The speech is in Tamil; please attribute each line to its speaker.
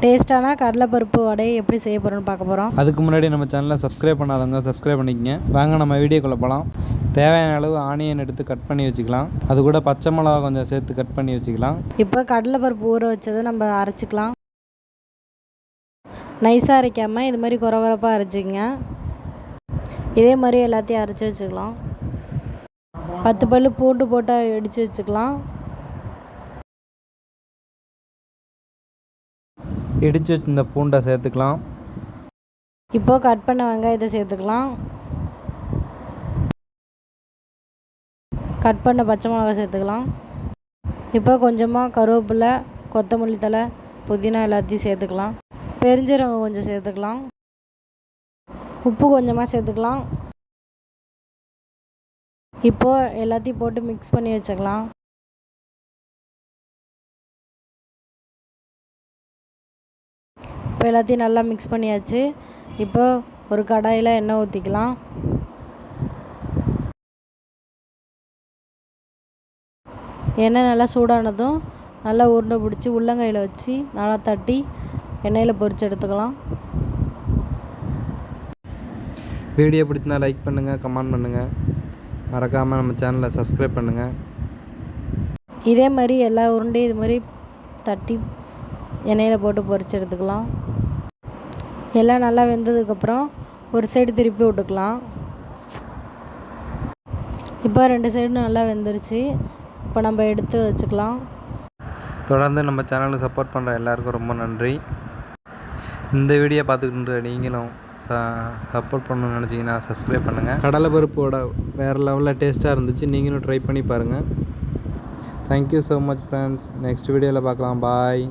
Speaker 1: டேஸ்ட்டான கடலைப்பருப்பு வடை எப்படி செய்ய போகிறோன்னு பார்க்க போகிறோம்.
Speaker 2: அதுக்கு முன்னாடி நம்ம சேனலை சப்ஸ்கிரைப் பண்ணாதவங்க சப்ஸ்கிரைப் பண்ணிக்கங்க. வாங்க நம்ம வீடியோக்குள்ளே போகலாம். தேவையான அளவு ஆனியன் எடுத்து கட் பண்ணி வச்சுக்கலாம். அது கூட பச்சை மிளகா கொஞ்சம் சேர்த்து கட் பண்ணி வச்சுக்கலாம்.
Speaker 1: இப்போ கடலைப்பருப்பு ஊற வச்சதை நம்ம அரைச்சிக்கலாம். நைஸாக அரைக்காமல் இது மாதிரி குறவரப்பாக அரைச்சிங்க. இதே மாதிரி எல்லாத்தையும் அரைச்சி வச்சுக்கலாம். 10 பல் பூண்டு போட்டு இடித்து வச்சுக்கலாம்.
Speaker 2: இடித்து இந்த பூண்டை சேர்த்துக்கலாம்.
Speaker 1: இப்போது கட் பண்ண வெங்காயத்தை சேர்த்துக்கலாம். கட் பண்ண பச்சை மிளகாய் சேர்த்துக்கலாம். இப்போ கொஞ்சமாக கருவேப்பிலை, கொத்தமல்லி தழை, புதினா எல்லாத்தையும் சேர்த்துக்கலாம். பெருஞ்சீரகம் கொஞ்சம் சேர்த்துக்கலாம். உப்பு கொஞ்சமாக சேர்த்துக்கலாம். இப்போது எல்லாத்தையும் போட்டு மிக்ஸ் பண்ணி வச்சுக்கலாம். இப்போ எல்லாத்தையும் நல்லா மிக்ஸ் பண்ணியாச்சு. இப்போ ஒரு கடாயில் எண்ணெய் ஊற்றிக்கலாம். எண்ணெய் நல்லா சூடானதும் நல்லா உருண்டை பிடிச்சி உள்ளங்கையில் வச்சு நல்லா தட்டி எண்ணெயில் பொரித்து எடுத்துக்கலாம்.
Speaker 2: வீடியோ பிடிச்சினா லைக் பண்ணுங்கள், கமெண்ட் பண்ணுங்கள். மறக்காமல் நம்ம சேனலை சப்ஸ்கிரைப் பண்ணுங்கள்.
Speaker 1: இதே மாதிரி எல்லா உருண்டையும் இது மாதிரி தட்டி எண்ணெயில் போட்டு பொரித்து எடுத்துக்கலாம். எல்லாம் நல்லா வெந்ததுக்கப்புறம் ஒரு சைடு திருப்பி விட்டுக்கலாம். இப்போ 2 சைடும் நல்லா வெந்துருச்சு. இப்போ நம்ம எடுத்து வச்சுக்கலாம்.
Speaker 2: தொடர்ந்து நம்ம சேனலுக்கு சப்போர்ட் பண்ணுற எல்லாருக்கும் ரொம்ப நன்றி. இந்த வீடியோ பார்த்துக்கிட்டு நீங்களும் சப்போர்ட் பண்ணணும்னு நினச்சிங்கன்னா சப்ஸ்கிரைப் பண்ணுங்கள். கடலைப்பருப்போட வேறு லெவலில் டேஸ்ட்டாக இருந்துச்சு. நீங்களும் ட்ரை பண்ணி பாருங்கள். Thank you so much friends. Next வீடியோவில் பார்க்கலாம். பாய்.